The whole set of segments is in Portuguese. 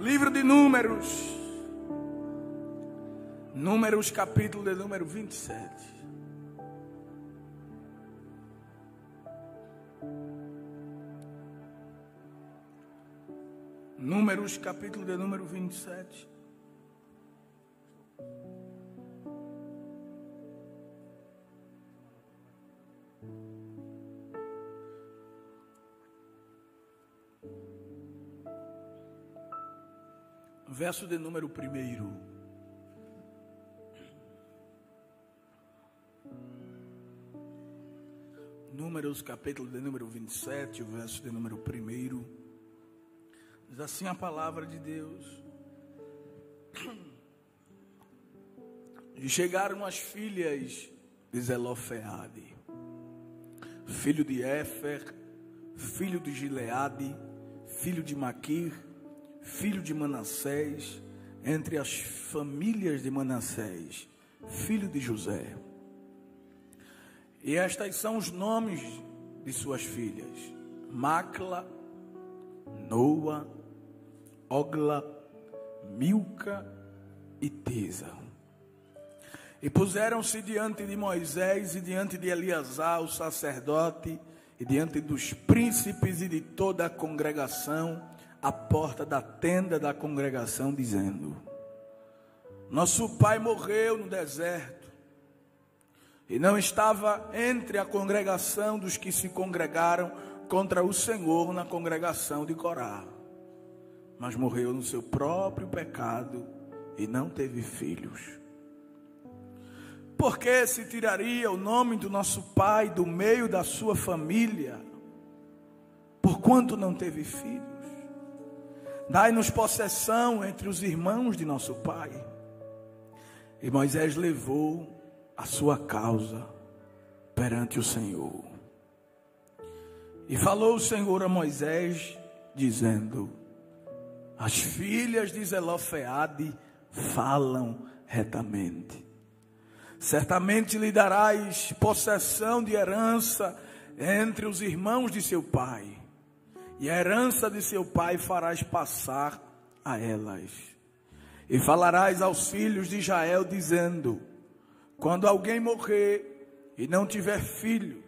Livro de Números. Números, capítulo de número 27. Números, capítulo de número 27. Verso de número 1. Números, capítulo de número 27, o verso de número 1. Diz assim a palavra de Deus. E chegaram as filhas de Zelofeade, filho de Éfer, filho de Gileade, filho de Maquir, filho de Manassés, entre as famílias de Manassés, filho de José. E estas são os nomes de suas filhas: Macla, Noa, Ogla, Milca e Tisa. E puseram-se diante de Moisés e diante de Eleazar, o sacerdote, e diante dos príncipes e de toda a congregação, à porta da tenda da congregação, dizendo: nosso pai morreu no deserto, e não estava entre a congregação dos que se congregaram contra o Senhor na congregação de Corá, mas morreu no seu próprio pecado e não teve filhos. Por que se tiraria o nome do nosso pai do meio da sua família, porquanto não teve filhos? Dai-nos possessão entre os irmãos de nosso pai. E Moisés levou a sua causa perante o Senhor. E falou o Senhor a Moisés, dizendo: as filhas de Zelofeade falam retamente. Certamente lhe darás possessão de herança entre os irmãos de seu pai, e a herança de seu pai farás passar a elas. E falarás aos filhos de Israel, dizendo: quando alguém morrer e não tiver filhos,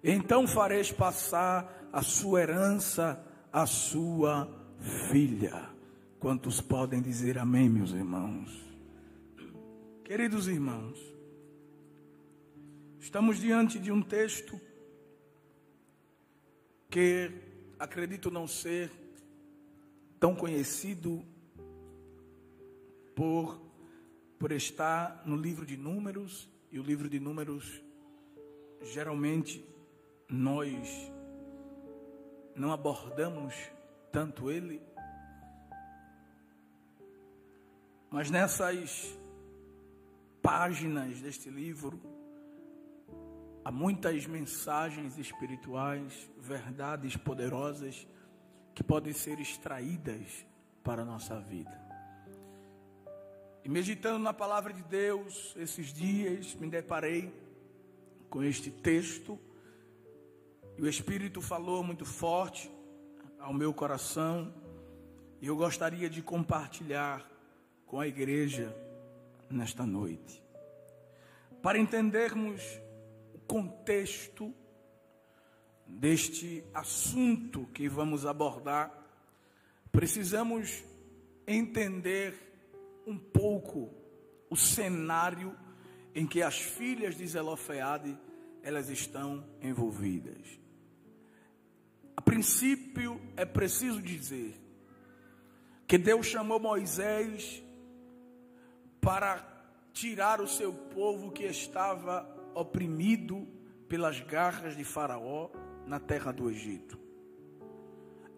então fareis passar a sua herança à sua filha. Quantos podem dizer amém, meus irmãos? Queridos irmãos, estamos diante de um texto que acredito não ser tão conhecido por estar no livro de Números, e o livro de Números, geralmente, nós não abordamos tanto ele, mas nessas páginas deste livro, há muitas mensagens espirituais, verdades poderosas, que podem ser extraídas para a nossa vida. E meditando na palavra de Deus, esses dias, me deparei com este texto, e o Espírito falou muito forte ao meu coração, e eu gostaria de compartilhar com a igreja nesta noite. Para entendermos o contexto deste assunto que vamos abordar, precisamos entender um pouco o cenário em que as filhas de Zelofeade elas estão envolvidas. A princípio, é preciso dizer que Deus chamou Moisés para tirar o seu povo que estava oprimido pelas garras de Faraó na terra do Egito.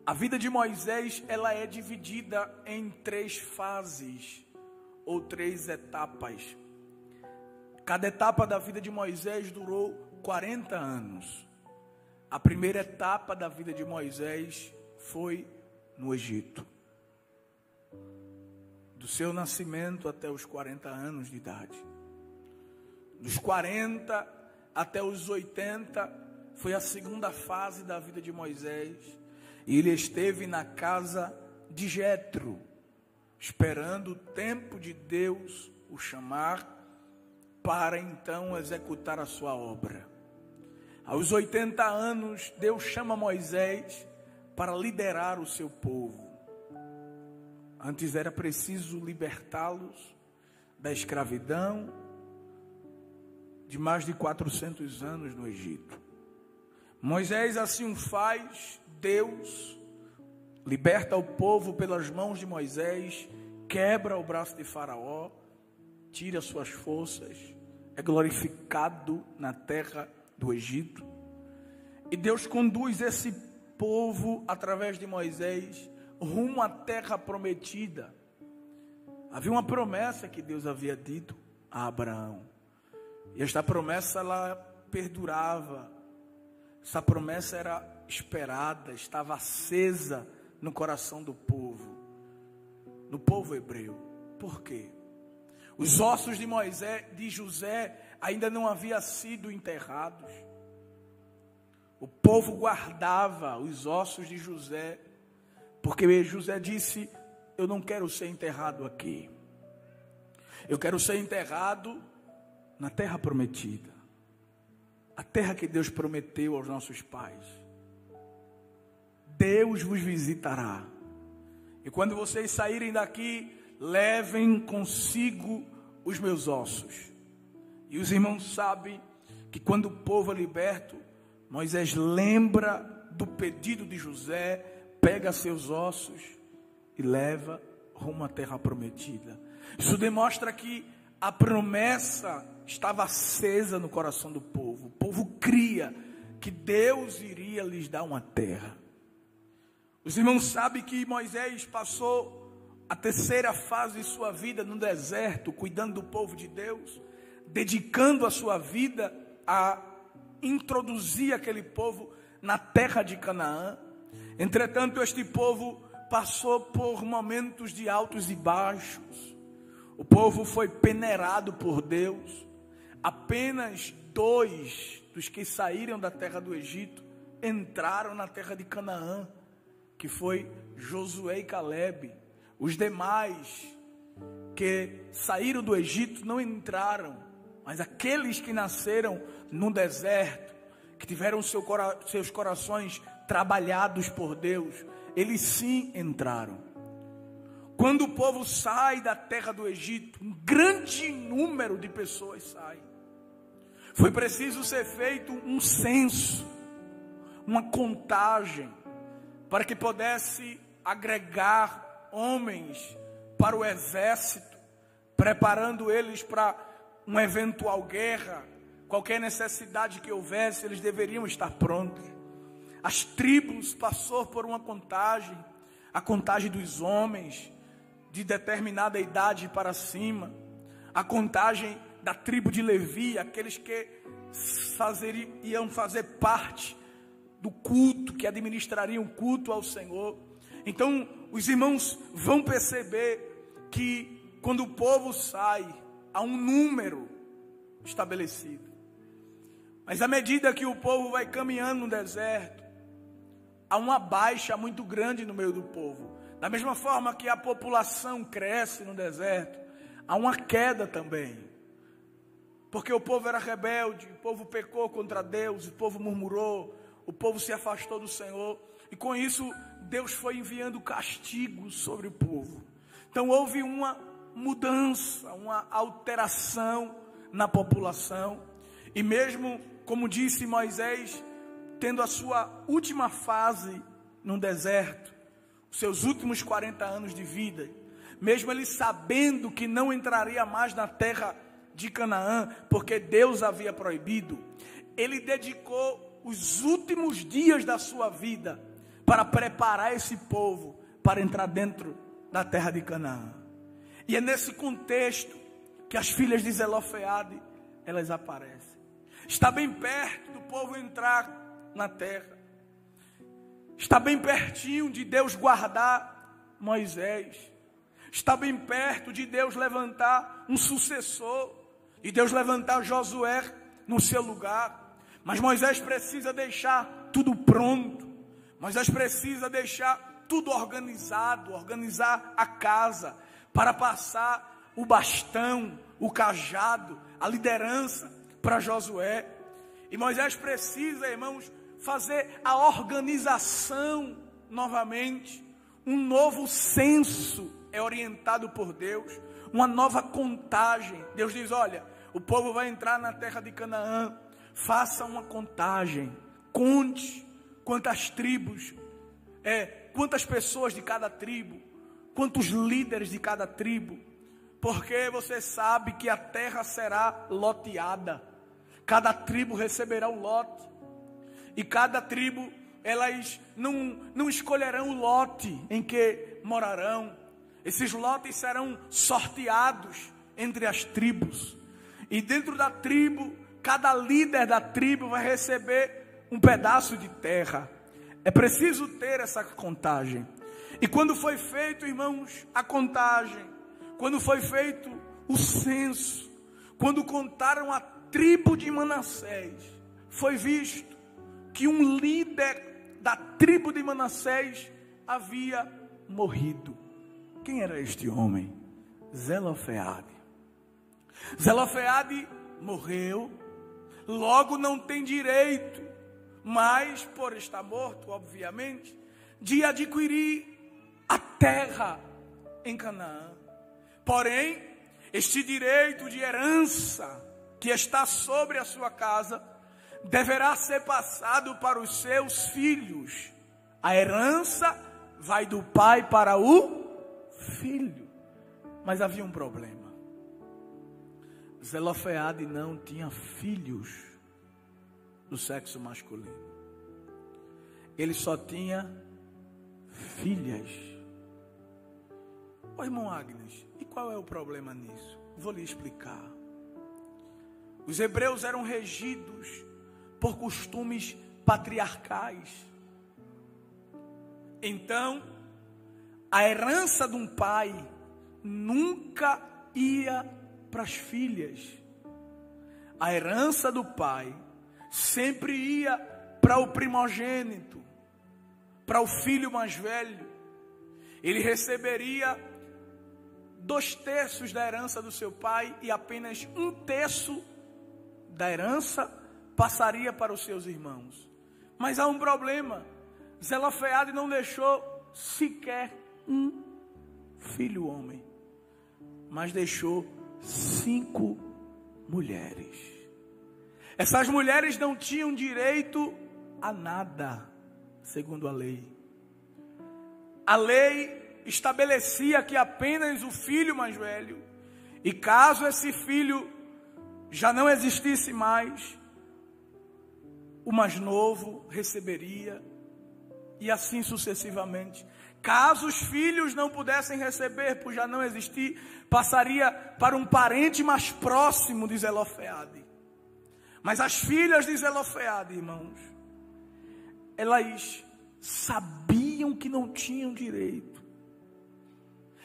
A vida de Moisés, ela é dividida em 3 fases ou 3 etapas. Cada etapa da vida de Moisés durou 40 anos. A primeira etapa da vida de Moisés foi no Egito. Do seu nascimento até os 40 anos de idade. Dos 40 até os 80 foi a segunda fase da vida de Moisés. E ele esteve na casa de Jetro, esperando o tempo de Deus o chamar para então executar a sua obra. Aos 80 anos, Deus chama Moisés para liderar o seu povo. Antes era preciso libertá-los da escravidão de mais de 400 anos no Egito. Moisés assim o faz. Deus liberta o povo pelas mãos de Moisés, quebra o braço de Faraó, tira suas forças, é glorificado na terra do Egito. E Deus conduz esse povo, através de Moisés, rumo à terra prometida. Havia uma promessa que Deus havia dito a Abraão. E esta promessa, ela perdurava. Essa promessa era esperada, estava acesa no coração do povo, no povo hebreu. Por quê? Os ossos de José ainda não haviam sido enterrados. O povo guardava os ossos de José, porque José disse: eu não quero ser enterrado aqui, eu quero ser enterrado na terra prometida, a terra que Deus prometeu aos nossos pais. Deus vos visitará, e quando vocês saírem daqui, levem consigo os meus ossos. E os irmãos sabem que quando o povo é liberto, Moisés lembra do pedido de José, pega seus ossos e leva rumo à terra prometida. Isso demonstra que a promessa estava acesa no coração do povo. O povo cria que Deus iria lhes dar uma terra. Os irmãos sabem que Moisés passou a terceira fase de sua vida no deserto, cuidando do povo de Deus, dedicando a sua vida a introduzir aquele povo na terra de Canaã. Entretanto, este povo passou por momentos de altos e baixos. O povo foi peneirado por Deus. Apenas 2 dos que saíram da terra do Egito entraram na terra de Canaã, que foi Josué e Calebe. Os demais que saíram do Egito não entraram, mas aqueles que nasceram no deserto, que tiveram seus corações trabalhados por Deus, eles sim entraram. Quando o povo sai da terra do Egito, um grande número de pessoas sai. Foi preciso ser feito um censo, uma contagem, para que pudesse agregar homens para o exército, preparando eles para uma eventual guerra. Qualquer necessidade que houvesse, eles deveriam estar prontos. As tribos passaram por uma contagem, a contagem dos homens de determinada idade para cima, a contagem da tribo de Levi, aqueles que iam fazer parte do culto, que administrariam o culto ao Senhor. Então, os irmãos vão perceber que quando o povo sai, há um número estabelecido. Mas à medida que o povo vai caminhando no deserto, há uma baixa muito grande no meio do povo. Da mesma forma que a população cresce no deserto, há uma queda também. Porque o povo era rebelde, o povo pecou contra Deus, o povo murmurou, o povo se afastou do Senhor. E com isso, Deus foi enviando castigo sobre o povo. Então houve uma mudança, uma alteração na população. E mesmo, como disse Moisés, tendo a sua última fase no deserto, os seus últimos 40 anos de vida, mesmo ele sabendo que não entraria mais na terra de Canaã, porque Deus havia proibido, ele dedicou os últimos dias da sua vida para preparar esse povo para entrar dentro da terra de Canaã. E é nesse contexto que as filhas de Zelofeade, elas aparecem. Está bem perto do povo entrar na terra. Está bem pertinho de Deus guardar Moisés. Está bem perto de Deus levantar um sucessor, de Deus levantar Josué no seu lugar. Mas Moisés precisa deixar tudo pronto. Moisés precisa deixar tudo organizado, organizar a casa, para passar o bastão, o cajado, a liderança para Josué. E Moisés precisa, irmãos, fazer a organização novamente. Um novo censo é orientado por Deus, uma nova contagem. Deus diz: olha, o povo vai entrar na terra de Canaã, faça uma contagem, conte quantas tribos, quantas pessoas de cada tribo, quantos líderes de cada tribo, porque você sabe que a terra será loteada, cada tribo receberá um lote, e cada tribo, elas não escolherão o lote em que morarão, esses lotes serão sorteados entre as tribos, e dentro da tribo, cada líder da tribo vai receber um pedaço de terra. É preciso ter essa contagem. E quando foi feito, irmãos, a contagem, quando foi feito o censo, quando contaram a tribo de Manassés, foi visto que um líder da tribo de Manassés havia morrido. Quem era este homem? Zelofeade. Zelofeade morreu, logo não tem direito, mas por estar morto, obviamente, de adquirir a terra em Canaã. Porém, este direito de herança que está sobre a sua casa deverá ser passado para os seus filhos. A herança vai do pai para o filho. Mas havia um problema. Zelofeade não tinha filhos do sexo masculino. Ele só tinha filhas. Ô irmão Agnes, e qual é o problema nisso? Vou lhe explicar. Os hebreus eram regidos por costumes patriarcais. Então, a herança de um pai nunca ia para as filhas. A herança do pai sempre ia para o primogênito, para o filho mais velho. Ele receberia 2/3 da herança do seu pai e apenas 1/3 da herança passaria para os seus irmãos. Mas há um problema. Zelofeade não deixou sequer um filho homem, mas deixou 5 mulheres. Essas mulheres não tinham direito a nada, segundo a lei. A lei estabelecia que apenas o filho mais velho, e caso esse filho já não existisse mais, o mais novo receberia, e assim sucessivamente. Caso os filhos não pudessem receber, por já não existir, passaria para um parente mais próximo de Zelofeade. Mas as filhas de Zelofeade, irmãos, elas sabiam que não tinham direito.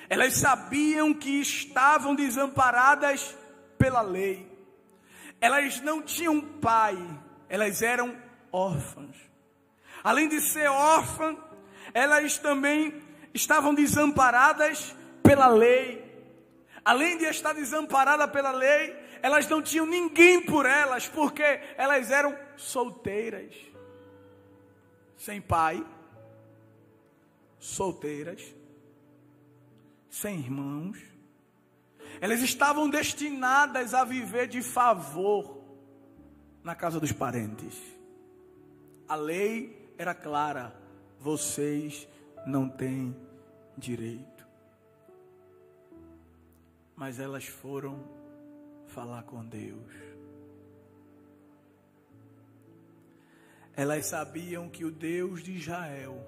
Elas sabiam que estavam desamparadas pela lei. Elas não tinham pai, elas eram órfãs. Além de ser órfãs, elas também estavam desamparadas pela lei. Além de estar desamparada pela lei, elas não tinham ninguém por elas, porque elas eram solteiras, sem pai, solteiras, sem irmãos. Elas estavam destinadas a viver de favor na casa dos parentes. A lei era clara: vocês não têm direito. Mas elas foram falar com Deus. Elas sabiam que o Deus de Israel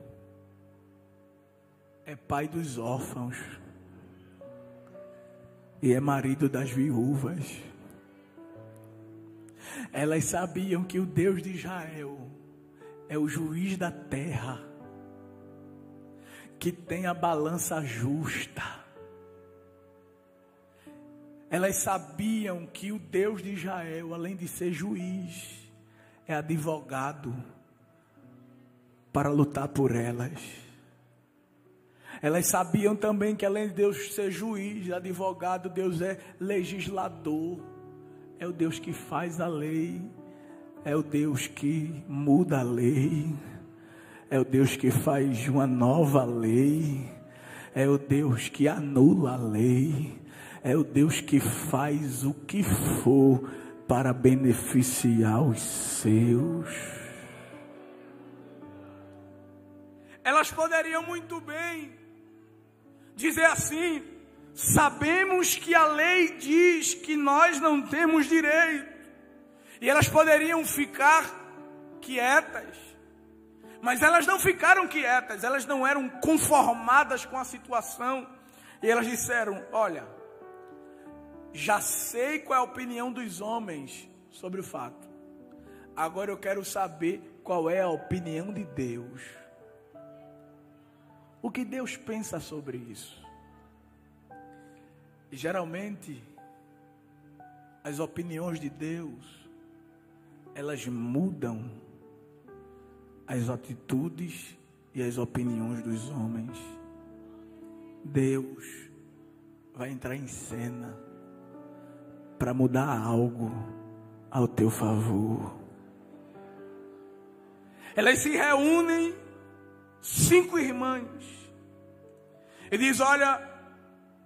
é pai dos órfãos e é marido das viúvas. Elas sabiam que o Deus de Israel é o juiz da terra, que tem a balança justa. Elas sabiam que o Deus de Israel, além de ser juiz, é advogado para lutar por elas. Elas sabiam também que além de Deus ser juiz, advogado, Deus é legislador. É o Deus que faz a lei. É o Deus que muda a lei. É o Deus que faz uma nova lei. É o Deus que anula a lei. É o Deus que faz o que for para beneficiar os seus. Elas poderiam muito bem dizer assim: sabemos que a lei diz que nós não temos direito. E elas poderiam ficar quietas. Mas elas não ficaram quietas, elas não eram conformadas com a situação. E elas disseram: olha, já sei qual é a opinião dos homens sobre o fato. Agora eu quero saber qual é a opinião de Deus. O que Deus pensa sobre isso? E geralmente, as opiniões de Deus, elas mudam as atitudes e as opiniões dos homens. Deus vai entrar em cena para mudar algo ao teu favor. Elas se reúnem, 5 irmãs, e diz: olha,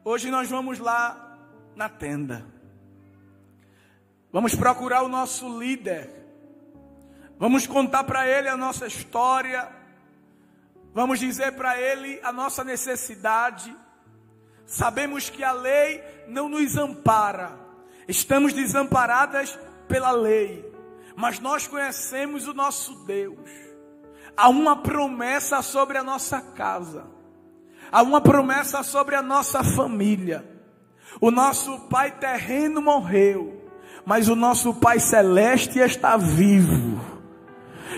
hoje nós vamos lá na tenda. Vamos procurar o nosso líder. Vamos contar para ele a nossa história. Vamos dizer para ele a nossa necessidade. Sabemos que a lei não nos ampara. Estamos desamparadas pela lei. Mas nós conhecemos o nosso Deus. Há uma promessa sobre a nossa casa. Há uma promessa sobre a nossa família. O nosso pai terreno morreu, mas o nosso Pai Celeste está vivo.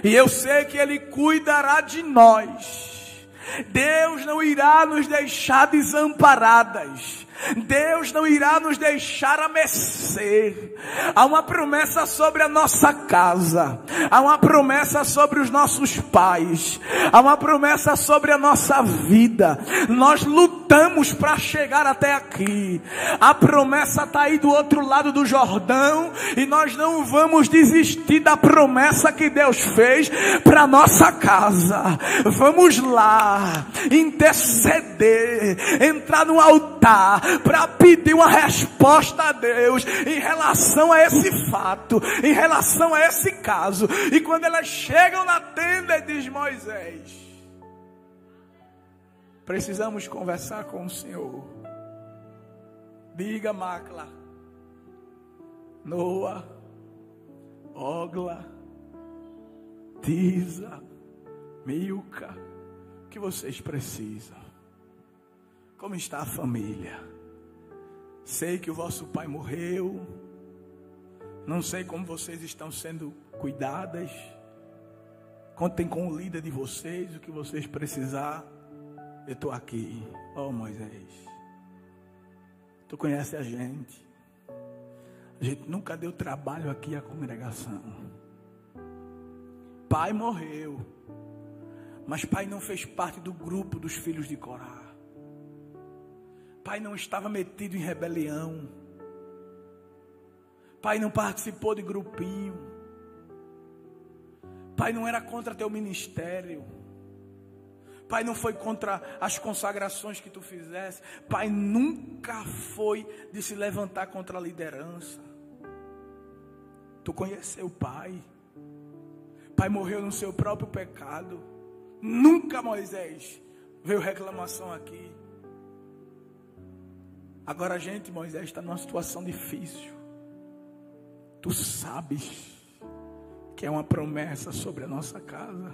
E eu sei que Ele cuidará de nós. Deus não irá nos deixar desamparadas. Deus não irá nos deixar a mercê. Há uma promessa sobre a nossa casa. Há uma promessa sobre os nossos pais. Há uma promessa sobre a nossa vida. Nós lutamos para chegar até aqui. A promessa está aí do outro lado do Jordão. E nós não vamos desistir da promessa que Deus fez para nossa casa. Vamos lá interceder, entrar no altar para pedir uma resposta a Deus em relação a esse fato, em relação a esse caso. E quando elas chegam na tenda, diz Moisés: precisamos conversar com o Senhor. Diga, Macla, Noa, Ogla, Tisa, Milca, o que vocês precisam? Como está a família? Sei que o vosso pai morreu. Não sei como vocês estão sendo cuidadas. Contem com o líder de vocês, o que vocês precisar. Eu estou aqui. Oh, Moisés, tu conhece a gente. A gente nunca deu trabalho aqui à congregação. Pai morreu, mas pai não fez parte do grupo dos filhos de Corá. Pai não estava metido em rebelião. Pai não participou de grupinho. Pai não era contra teu ministério. Pai não foi contra as consagrações que tu fizesse. Pai nunca foi de se levantar contra a liderança. Tu conheceu o pai. Pai morreu no seu próprio pecado. Nunca, Moisés, veio reclamação aqui. Agora a gente, Moisés, está numa situação difícil. Tu sabes que é uma promessa sobre a nossa casa.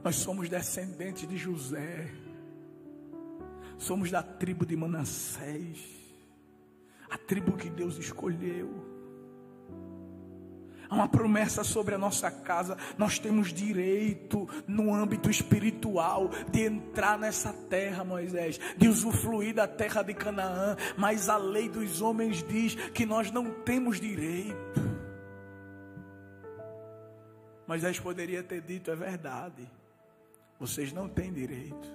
Nós somos descendentes de José. Somos da tribo de Manassés. A tribo que Deus escolheu. Há uma promessa sobre a nossa casa. Nós temos direito no âmbito espiritual de entrar nessa terra, Moisés, de usufruir da terra de Canaã. Mas a lei dos homens diz que nós não temos direito. Moisés poderia ter dito: é verdade, vocês não têm direito.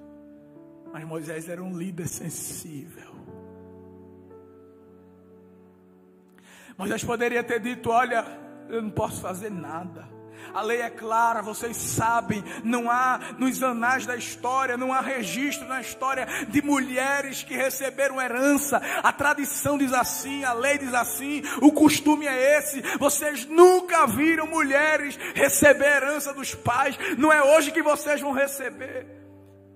Mas Moisés era um líder sensível. Moisés poderia ter dito: olha, eu não posso fazer nada. A lei é clara, vocês sabem, não há nos anais da história, não há registro na história de mulheres que receberam herança. A tradição diz assim, a lei diz assim, o costume é esse. Vocês nunca viram mulheres receber herança dos pais, não é hoje que vocês vão receber.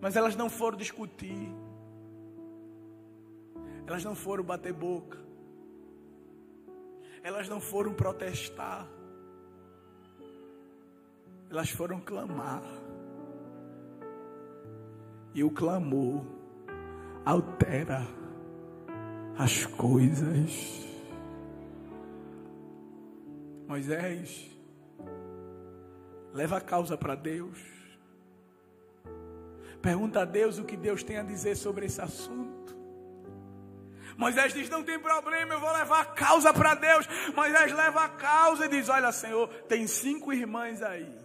Mas elas não foram discutir, elas não foram bater boca, elas não foram protestar. Elas foram clamar. E o clamor altera as coisas. Moisés, leva a causa para Deus. Pergunta a Deus o que Deus tem a dizer sobre esse assunto. Moisés diz: não tem problema, eu vou levar a causa para Deus. Moisés leva a causa e diz: olha, Senhor, tem 5 irmãs aí.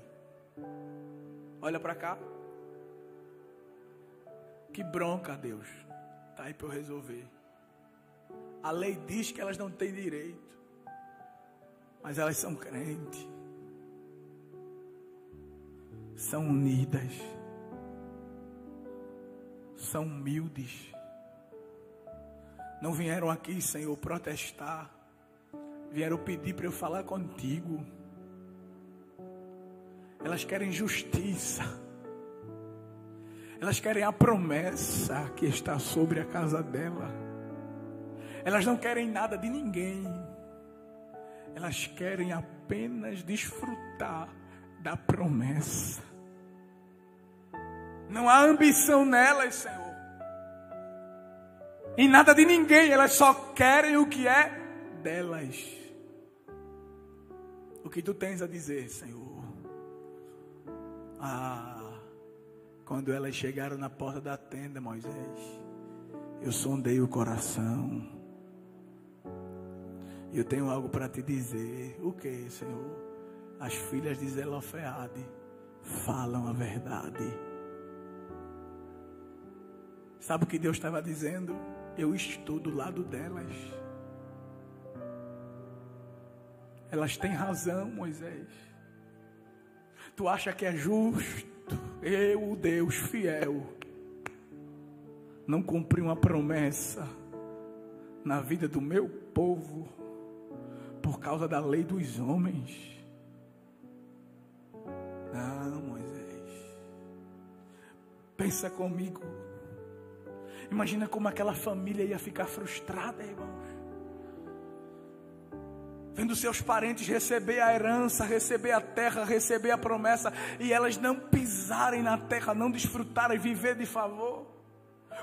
Olha para cá. Que bronca, Deus. Está aí para eu resolver. A lei diz que elas não têm direito, mas elas são crentes, são unidas, são humildes. Não vieram aqui, Senhor, protestar. Vieram pedir para eu falar contigo. Elas querem justiça. Elas querem a promessa que está sobre a casa dela. Elas não querem nada de ninguém. Elas querem apenas desfrutar da promessa. Não há ambição nelas, Senhor. Em nada de ninguém. Elas só querem o que é delas. O que tu tens a dizer, Senhor? Quando elas chegaram na porta da tenda, Moisés, eu sondei o coração. Eu tenho algo para te dizer. O que, Senhor? As filhas de Zelofeade falam a verdade. Sabe o que Deus estava dizendo? Eu estou do lado delas. Elas têm razão, Moisés. Tu acha que é justo eu, o Deus fiel, não cumprir uma promessa na vida do meu povo por causa da lei dos homens? Não, Moisés. Pensa comigo. Imagina como aquela família ia ficar frustrada, irmãos. Vendo seus parentes receber a herança, receber a terra, receber a promessa, e elas não pisarem na terra, não desfrutarem, viver de favor.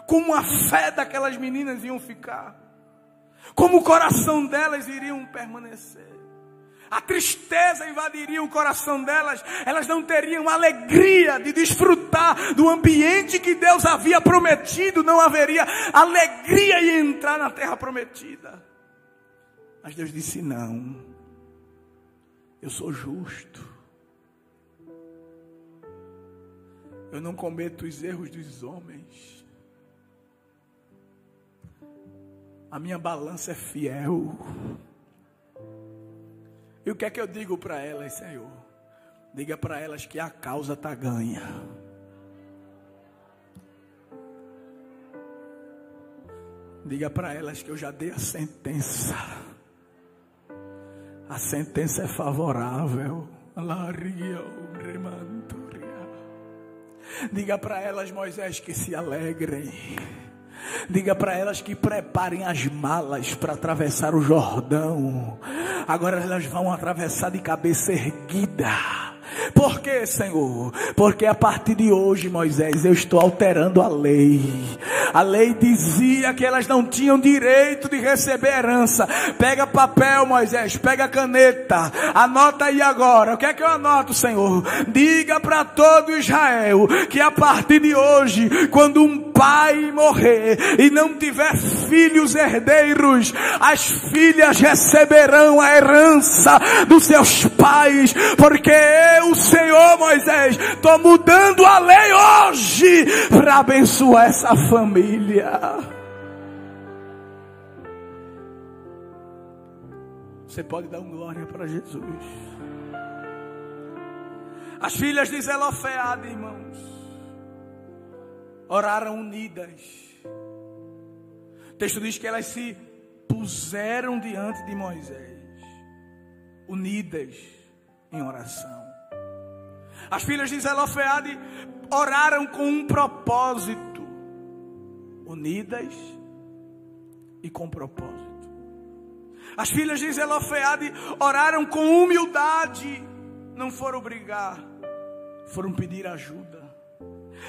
Como a fé daquelas meninas iam ficar, como o coração delas iriam permanecer. A tristeza invadiria o coração delas. Elas não teriam alegria de desfrutar do ambiente que Deus havia prometido. Não haveria alegria em entrar na terra prometida. Mas Deus disse: não, eu sou justo, eu não cometo os erros dos homens, a minha balança é fiel. E o que é que eu digo para elas, Senhor? Diga para elas que a causa está ganha. Diga para elas que eu já dei a sentença. A sentença é favorável. Diga para elas, Moisés, que se alegrem. Diga para elas que preparem as malas para atravessar o Jordão. Agora elas vão atravessar de cabeça erguida. Por quê, Senhor? Porque a partir de hoje, Moisés, eu estou alterando a lei. A lei dizia que elas não tinham direito de receber herança. Pega papel, Moisés, pega caneta, anota aí agora. O que é que eu anoto, Senhor? Diga para todo Israel que a partir de hoje, quando um pai morrer e não tiver filhos herdeiros, as filhas receberão a herança dos seus pais, porque eu, Senhor, Moisés, estou mudando a lei hoje para abençoar essa família. Você pode dar glória para Jesus. As filhas de Zelofeade, irmãos, oraram unidas. O texto diz que elas se puseram diante de Moisés, unidas em oração. As filhas de Zelofeade oraram com um propósito, unidas e com propósito. As filhas de Zelofeade oraram com humildade, não foram brigar, foram pedir ajuda.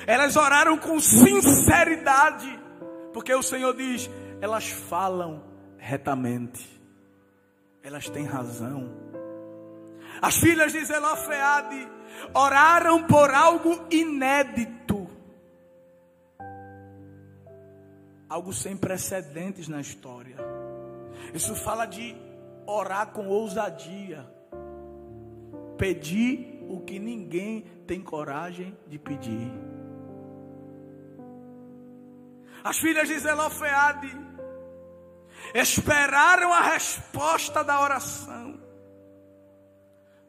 Elas oraram com sinceridade, porque o Senhor diz, elas falam retamente, elas têm razão. As filhas de Zelofeade oraram por algo inédito, algo sem precedentes na história. Isso fala de orar com ousadia, pedir o que ninguém tem coragem de pedir. As filhas de Zelofeade esperaram a resposta da oração,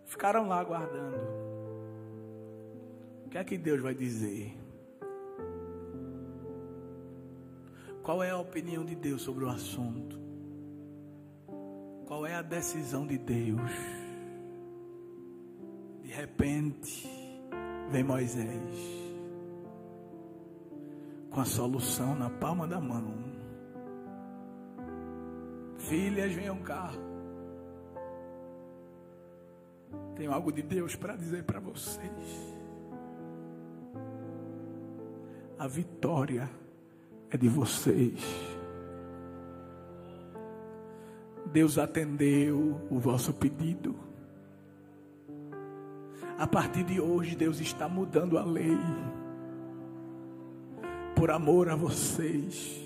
ficaram lá aguardando. O que é que Deus vai dizer? Qual é a opinião de Deus sobre o assunto? Qual é a decisão de Deus? De repente, vem Moisés com a solução na palma da mão. Filhas, venham cá. Tenho algo de Deus para dizer para vocês. A vitória é de vocês. Deus atendeu o vosso pedido. A partir de hoje, Deus está mudando a lei. Por amor a vocês.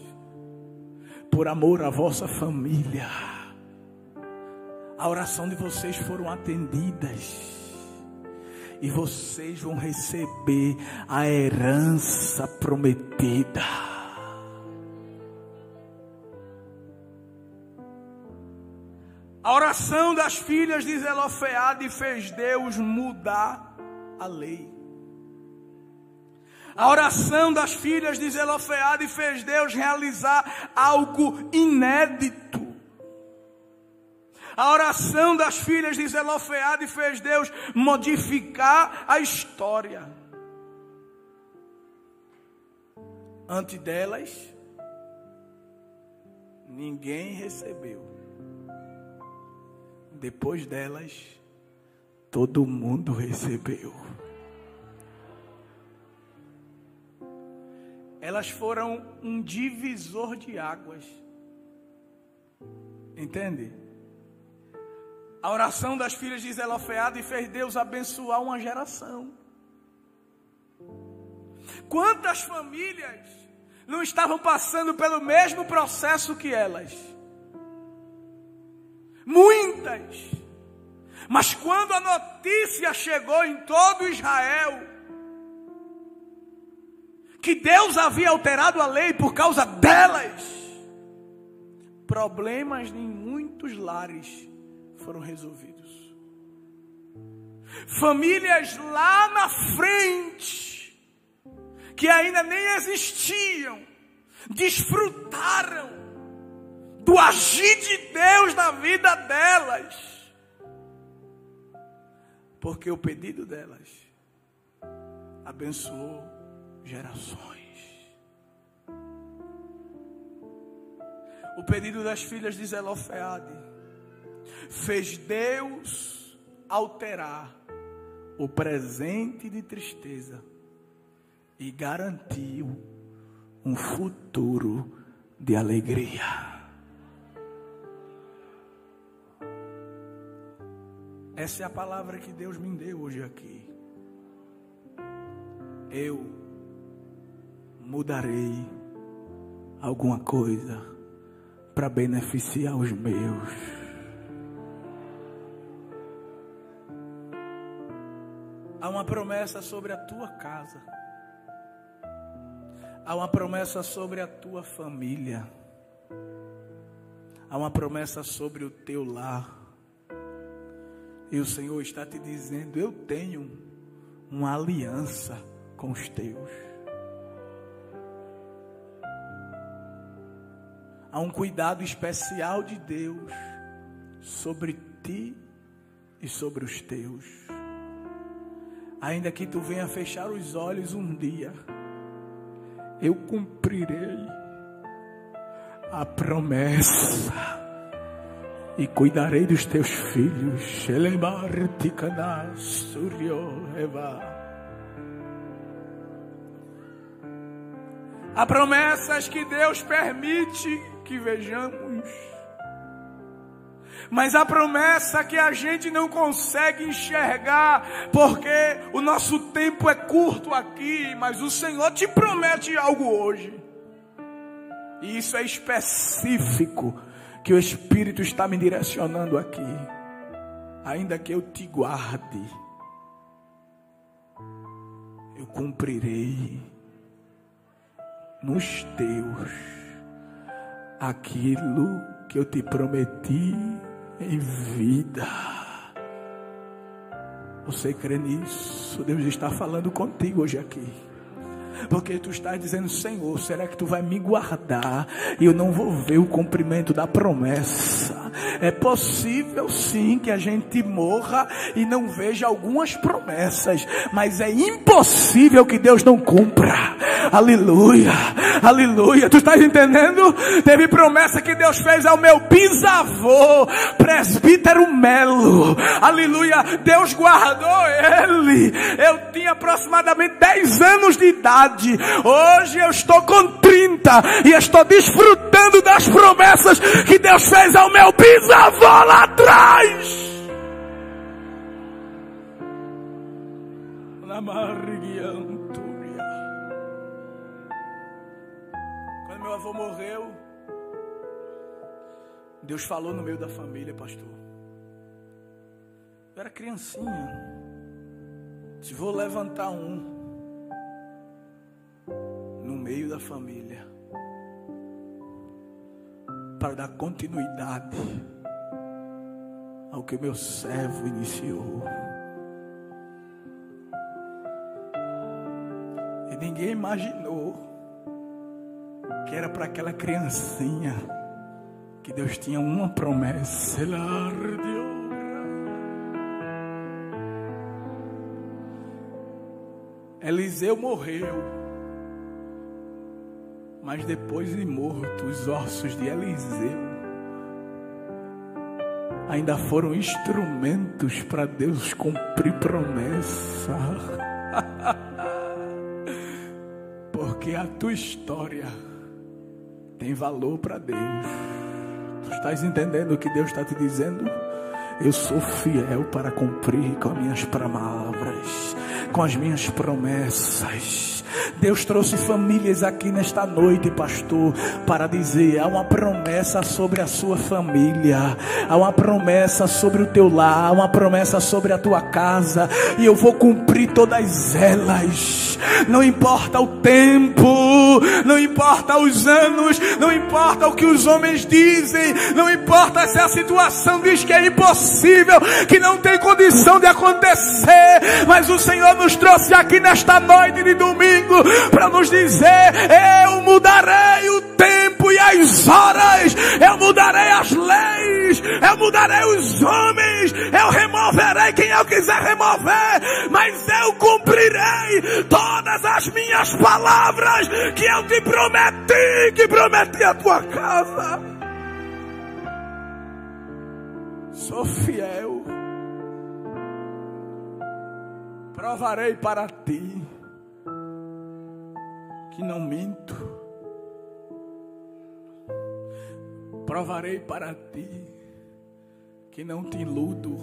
Por amor à vossa família. A oração de vocês foram atendidas. E vocês vão receber a herança prometida. A oração das filhas de Zelofeade fez Deus mudar a lei. A oração das filhas de Zelofeade fez Deus realizar algo inédito. A oração das filhas de Zelofeade fez Deus modificar a história. Antes delas, ninguém recebeu. Depois delas, todo mundo recebeu. Elas foram um divisor de águas. Entende? A oração das filhas de Zelofeade fez Deus abençoar uma geração. Quantas famílias não estavam passando pelo mesmo processo que elas? Muitas. Mas quando a notícia chegou em todo Israel que Deus havia alterado a lei por causa delas, problemas em muitos lares foram resolvidos. Famílias lá na frente, que ainda nem existiam, desfrutaram do agir de Deus na vida delas, porque o pedido delas abençoou gerações. O pedido das filhas de Zelofeade fez Deus alterar o presente de tristeza e garantiu um futuro de alegria. Essa é a palavra que Deus me deu hoje aqui. Eu mudarei alguma coisa para beneficiar os meus. Há uma promessa sobre a tua casa. Há uma promessa sobre a tua família. Há uma promessa sobre o teu lar. E o Senhor está te dizendo: eu tenho uma aliança com os teus. Há um cuidado especial de Deus sobre ti e sobre os teus. Ainda que tu venha fechar os olhos um dia, eu cumprirei a promessa e cuidarei dos teus filhos. Há promessas que Deus permite que vejamos, mas a promessa que a gente não consegue enxergar, porque o nosso tempo é curto aqui, mas o Senhor te promete algo hoje, e isso é específico, que o Espírito está me direcionando aqui. Ainda que eu te guarde, eu cumprirei nos teus aquilo que eu te prometi em vida. Você crê nisso? Deus está falando contigo hoje aqui. Porque tu estás dizendo: Senhor, será que tu vai me guardar e eu não vou ver o cumprimento da promessa? É possível sim que a gente morra e não veja algumas promessas, mas é impossível que Deus não cumpra. Aleluia, aleluia. Tu estás entendendo? Teve promessa que Deus fez ao meu bisavô, presbítero Melo. Aleluia, Deus guardou ele. Eu tinha aproximadamente 10 anos de idade. Hoje eu estou com 30 e estou desfrutando das promessas que Deus fez ao meu bisavô lá atrás. Quando meu avô morreu, Deus falou no meio da família, pastor. Eu era criancinha. Se vou levantar no meio da família para dar continuidade ao que meu servo iniciou. E ninguém imaginou que era para aquela criancinha que Deus tinha uma promessa. Eliseu morreu, mas depois de morto, os ossos de Eliseu ainda foram instrumentos para Deus cumprir promessa. Porque a tua história tem valor para Deus. Tu estás entendendo o que Deus está te dizendo? Eu sou fiel para cumprir com as minhas palavras, com as minhas promessas. Deus trouxe famílias aqui nesta noite, pastor, para dizer: há uma promessa sobre a sua família, há uma promessa sobre o teu lar, há uma promessa sobre a tua casa, e eu vou cumprir todas elas. Não importa o tempo, não importa os anos, não importa o que os homens dizem, não importa se a situação diz que é impossível, que não tem condição de acontecer, mas o Senhor nos trouxe aqui nesta noite de domingo para nos dizer: eu mudarei o tempo e as horas, eu mudarei as leis, eu mudarei os homens, eu removerei quem eu quiser remover, mas eu cumprirei todas as minhas palavras que eu te prometi, que prometi à tua casa. Sou fiel, provarei para ti que não minto. Provarei para ti que não te iludo.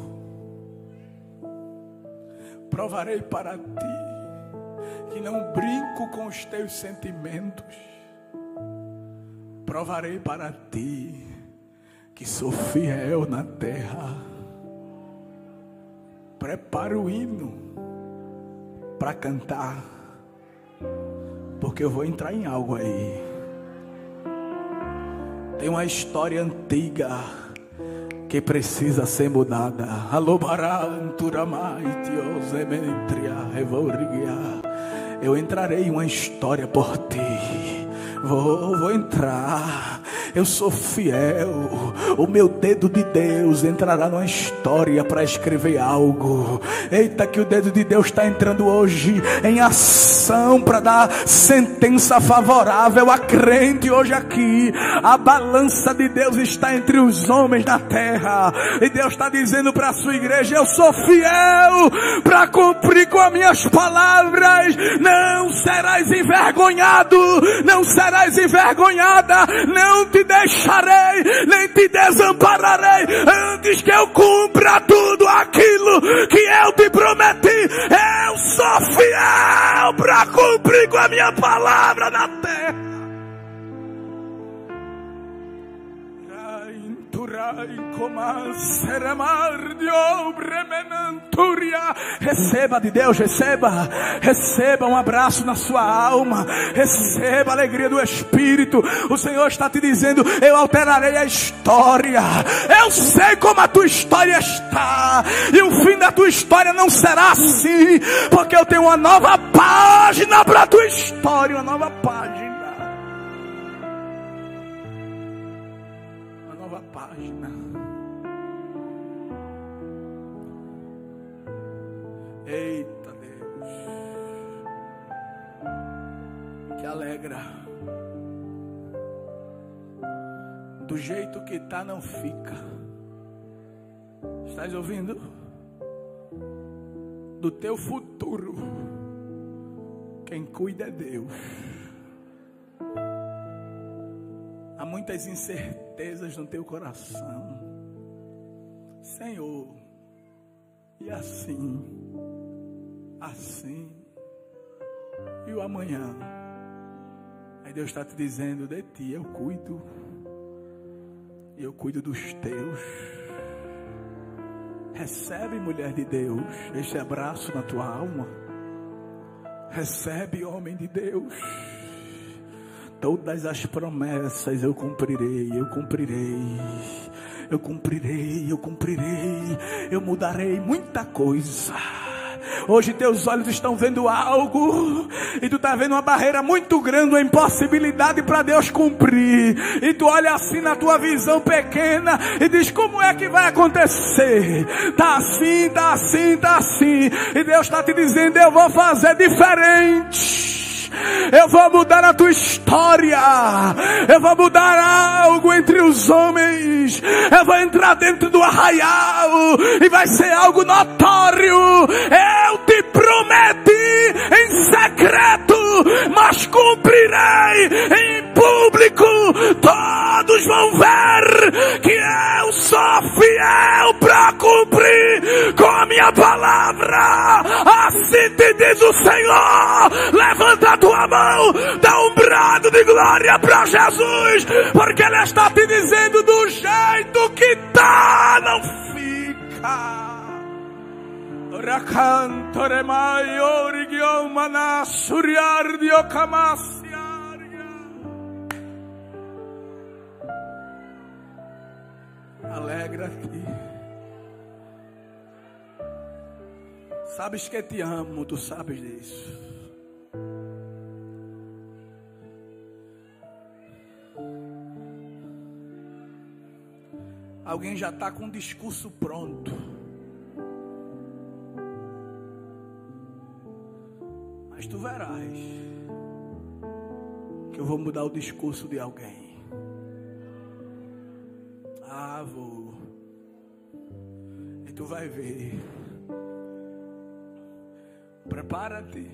Provarei para ti que não brinco com os teus sentimentos. Provarei para ti que sou fiel na terra. Prepara o hino para cantar, porque eu vou entrar em algo aí. Tem uma história antiga que precisa ser mudada. Eu entrarei em uma história por ti. Vou entrar. Eu sou fiel. O meu dedo de Deus entrará numa história para escrever algo. Eita, que o dedo de Deus está entrando hoje em ação para dar sentença favorável a crente hoje aqui. A balança de Deus está entre os homens da terra. E Deus está dizendo para a sua igreja: eu sou fiel para cumprir com as minhas palavras. Não serás envergonhado. Não serás envergonhada. Não te deixarei, nem te desampararei, antes que eu cumpra tudo aquilo que eu te prometi. Eu sou fiel para cumprir com a minha palavra na terra. Receba de Deus, receba um abraço na sua alma, receba a alegria do Espírito. O Senhor está te dizendo: eu alterarei a história. Eu sei como a tua história está, e o fim da tua história não será assim, porque eu tenho uma nova página para a tua história. Uma nova página. Eita Deus, que alegra. Do jeito que está não fica. Estás ouvindo? Do teu futuro quem cuida é Deus. Há muitas incertezas no teu coração, Senhor, e assim, e o amanhã. Aí Deus está te dizendo: de ti eu cuido, e eu cuido dos teus. Recebe, mulher de Deus, este abraço na tua alma. Recebe, homem de Deus. Todas as promessas eu cumprirei, eu cumprirei. Eu cumprirei, eu cumprirei. Eu mudarei muita coisa. Hoje teus olhos estão vendo algo, e tu está vendo uma barreira muito grande, uma impossibilidade para Deus cumprir. E tu olha assim na tua visão pequena e diz: como é que vai acontecer? Tá assim, tá assim, tá assim. E Deus está te dizendo: eu vou fazer diferente. Eu vou mudar a tua história. Eu vou mudar algo entre os homens. Eu vou entrar dentro do arraial e vai ser algo notório. Eu te prometi em secreto, mas cumprirei em público. Todos vão ver que eu sou fiel para cumprir com a minha palavra. Assim te diz o Senhor. Levanta a tua mão, dá um brado de glória para Jesus, porque Ele está te dizendo: do jeito que tá, não fica. Alegra-te. Sabes que te amo, tu sabes disso. Alguém já está com um discurso pronto, mas tu verás que eu vou mudar o discurso de alguém. Vou. E tu vai ver. Prepara-te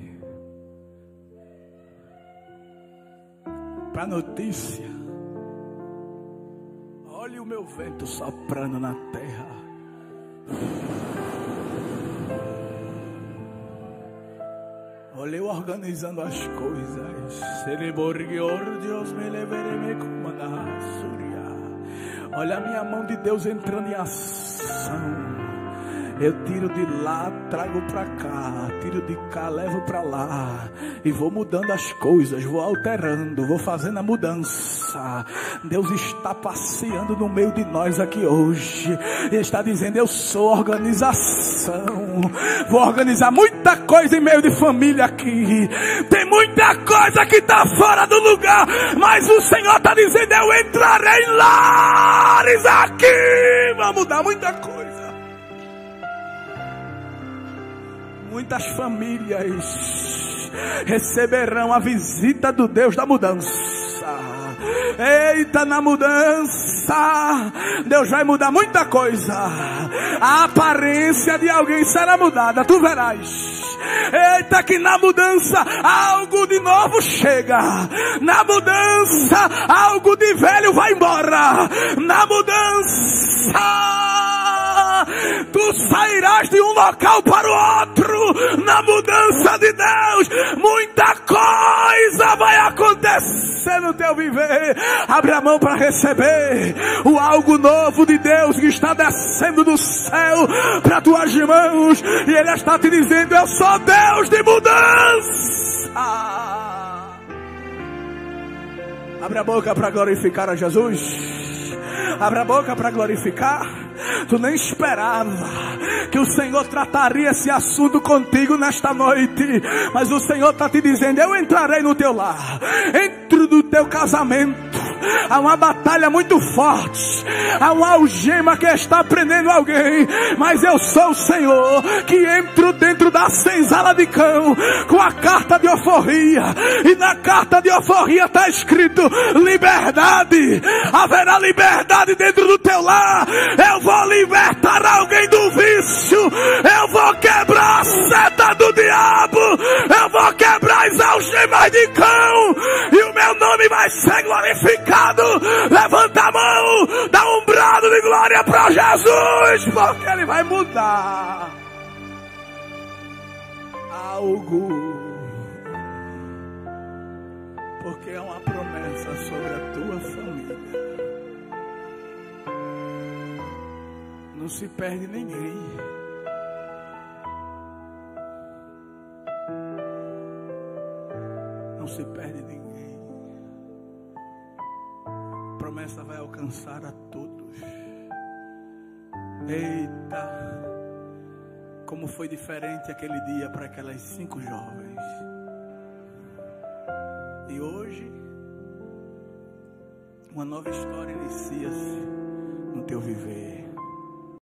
para a notícia. Olhe o meu vento soprando na terra. Olha eu organizando as coisas. Olha a minha mão de Deus entrando em ação. Eu tiro de lá, trago para cá, tiro de cá, levo para lá, e vou mudando as coisas, vou alterando, vou fazendo a mudança. Deus está passeando no meio de nós aqui hoje, e está dizendo: eu sou organização, vou organizar muita coisa em meio de família aqui. Tem muita coisa que está fora do lugar, mas o Senhor está dizendo: eu entrarei em lares aqui, vou mudar muita coisa. Muitas famílias receberão a visita do Deus da mudança. Eita, na mudança Deus vai mudar muita coisa. A aparência de alguém será mudada, tu verás. Eita, que na mudança algo de novo chega. Na mudança algo de velho vai embora. Na mudança tu sairás de um local para o outro. Na mudança de Deus muita coisa vai acontecer no teu viver. Abre a mão para receber o algo novo de Deus que está descendo do céu para tuas mãos, e Ele está te dizendo: eu sou Deus de mudança. Abre a boca para glorificar a Jesus. Abre a boca para glorificar. Tu nem esperava que o Senhor trataria esse assunto contigo nesta noite, mas o Senhor está te dizendo: eu entrarei no teu lar, entro no teu casamento. Há uma batalha muito forte, há uma algema que está prendendo alguém, mas eu sou o Senhor que entro dentro da senzala de cão com a carta de alforria, e na carta de alforria está escrito liberdade. Haverá liberdade dentro do teu lar. Eu vou libertar alguém do vício, eu vou quebrar a seta do diabo, eu vou quebrar as algemas de cão, e o meu nome vai ser glorificado. Levanta a mão, dá um brado de glória para Jesus, porque Ele vai mudar algo, porque é uma promessa sobre a tua família. Não se perde ninguém. Não se perde ninguém. A promessa vai alcançar a todos. Eita, como foi diferente aquele dia para aquelas 5 jovens. E hoje uma nova história inicia-se no teu viver.